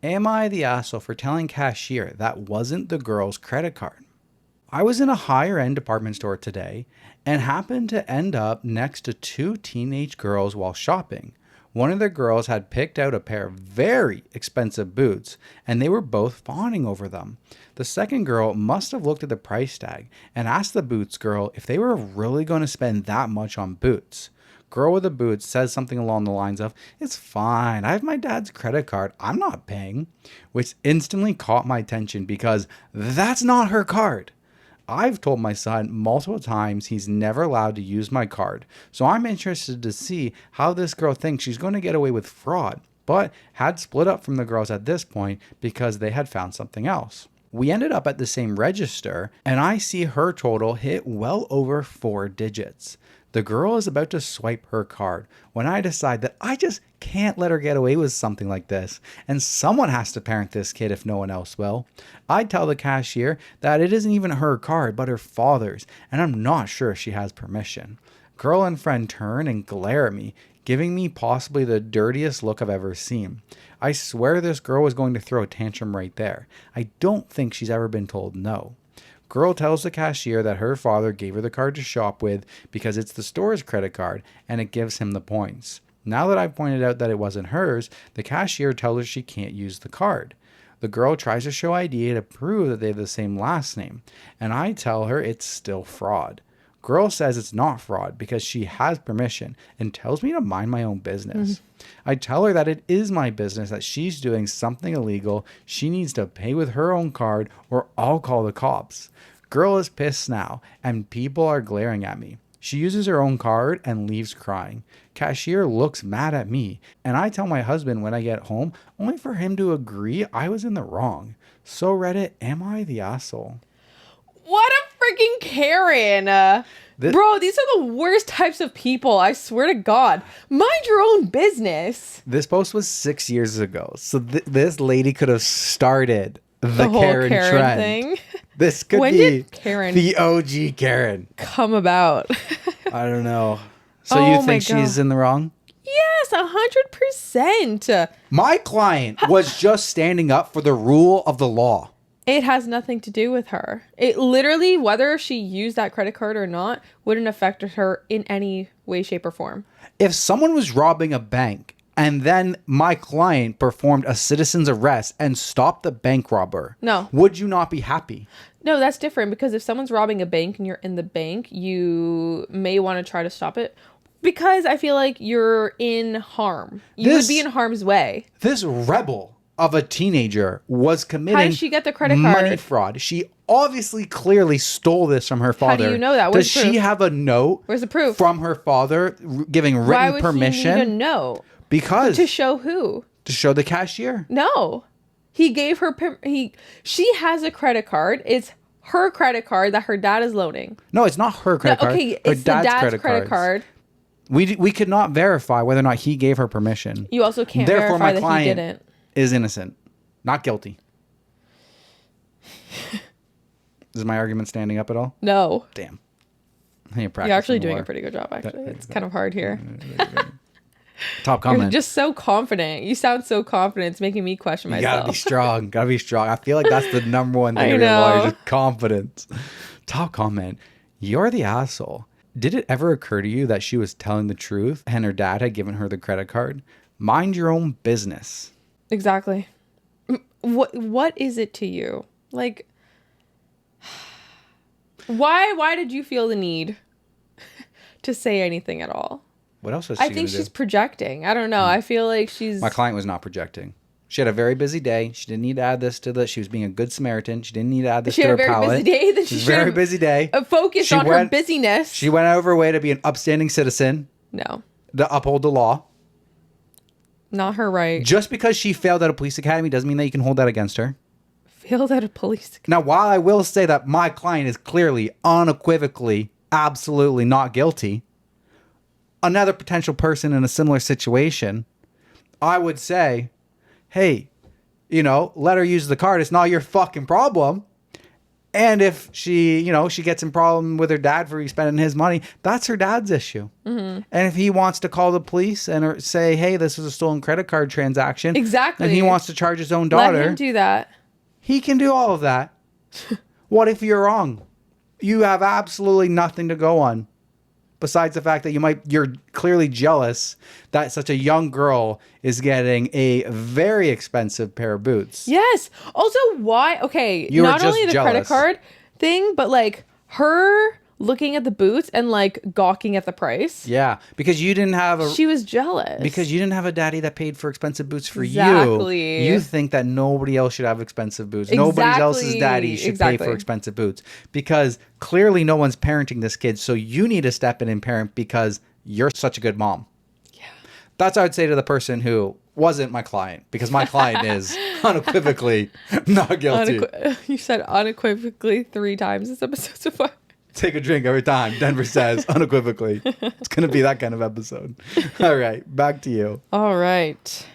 Am I the asshole for telling cashier that wasn't the girl's credit card? I was in a higher end department store today and happened to end up next to two teenage girls while shopping. One of the girls had picked out a pair of very expensive boots and they were both fawning over them. The second girl must have looked at the price tag and asked the boots girl if they were really going to spend that much on boots. Girl with the boots says something along the lines of, "It's fine, I have my dad's credit card, I'm not paying," which instantly caught my attention because that's not her card. I've told my son multiple times he's never allowed to use my card, so I'm interested to see how this girl thinks she's going to get away with fraud, but had split up from the girls at this point because they had found something else. We ended up at the same register, and I see her total hit well over 4 digits. The girl is about to swipe her card when I decide that I just can't let her get away with something like this, and someone has to parent this kid if no one else will. I tell the cashier that it isn't even her card but her father's, and I'm not sure if she has permission. Girl and friend turn and glare at me, giving me possibly the dirtiest look I've ever seen. I swear this girl was going to throw a tantrum right there. I don't think she's ever been told no. Girl tells the cashier that her father gave her the card to shop with because it's the store's credit card and it gives him the points. Now that I've pointed out that it wasn't hers, the cashier tells her she can't use the card. The girl tries to show ID to prove that they have the same last name, and I tell her it's still fraud. Girl says it's not fraud because she has permission and tells me to mind my own business. I tell her that it is my business, that she's doing something illegal. She needs to pay with her own card or I'll call the cops. Girl is pissed now and people are glaring at me. She uses her own card and leaves crying. Cashier looks mad at me and I tell my husband when I get home only for him to agree I was in the wrong. So Reddit, am I the asshole? What a freaking Karen. Bro, these are the worst types of people. I swear to God. Mind your own business. This post was 6 years ago. So this lady could have started the whole Karen trend. thing. This could When be did Karen the OG Karen. come about? I don't know. So Oh you my think she's God. in the wrong? Yes, 100%. My client was just standing up for the rule of the law. It has nothing to do with her. It literally, whether she used that credit card or not, wouldn't affect her in any way, shape, or form. If someone was robbing a bank and then my client performed a citizen's arrest and stopped the bank robber, No. would you not be happy? No, that's different because if someone's robbing a bank and you're in the bank, you may want to try to stop it because I feel like you're in harm. You would be in harm's way. This rebel of a teenager was committing How did she get the credit money card? fraud. She obviously clearly stole this from her father. How do you know that? Does Where's she proof? have a note Where's the proof? from her father giving written Why would permission? he need a note? Because To show who? to show the cashier. No. He gave her she has a credit card. It's her credit card that her dad is loaning. No, it's not her credit card. Okay, Her it's the dad's credit cards. card. We could not verify whether or not he gave her permission. You also can't Therefore, verify my that he client didn't. is innocent, not guilty. Is my argument standing up at all? No. Damn. I need to You're actually practice doing more. a pretty good job, actually. It's kind of hard here. Top You're comment. just so confident. You sound so confident. It's making me question You myself. gotta be strong. Gotta be strong. I feel like that's the number one thing I in real life know. is confidence. Top comment. You're the asshole. Did it ever occur to you that she was telling the truth and her dad had given her the credit card? Mind your own business. Exactly. What is it to you? Like, why did you feel the need to say anything at all? What else was she I think gonna she's do? projecting. I don't know. I feel like she's... My client was not projecting. She had a very busy day. She didn't need to add this to the... She was being a good Samaritan. She didn't need to add this She to had her a very palette. busy day. Then She she was a should very have busy day. focused She on her went- busyness. She went out of her way to be an upstanding citizen, No, to uphold the law. not her right. Just because she failed at a police academy doesn't mean that you can hold that against her. Failed at a police... Now, while I will say that my client is clearly, unequivocally, absolutely not guilty, another potential person in a similar situation, I would say, hey, let her use the card. It's not your fucking problem. And if she, she gets in problem with her dad for spending his money, that's her dad's issue. And if he wants to call the police and or say, hey, this was a stolen credit card transaction. Exactly. And he wants to charge his own daughter. Let him do that. He can do all of that. What if you're wrong? You have absolutely nothing to go on. Besides the fact that you're clearly jealous that such a young girl is getting a very expensive pair of boots. Yes. Also, why? Okay, You were not just only the jealous. credit card thing, but like her looking at the boots and like gawking at the price. Yeah, because you didn't have She was jealous. because you didn't have a daddy that paid for expensive boots for Exactly. you. You think that nobody else should have expensive boots. Nobody else's daddy should pay for expensive boots because clearly no one's parenting this kid. So you need to step in and parent because you're such a good mom. Yeah. That's what I would say to the person who wasn't my client, because my client is unequivocally not guilty. You said unequivocally 3 times this episode so far. Take a drink every time Denver says unequivocally. It's going to be that kind of episode. All right, back to you. All right.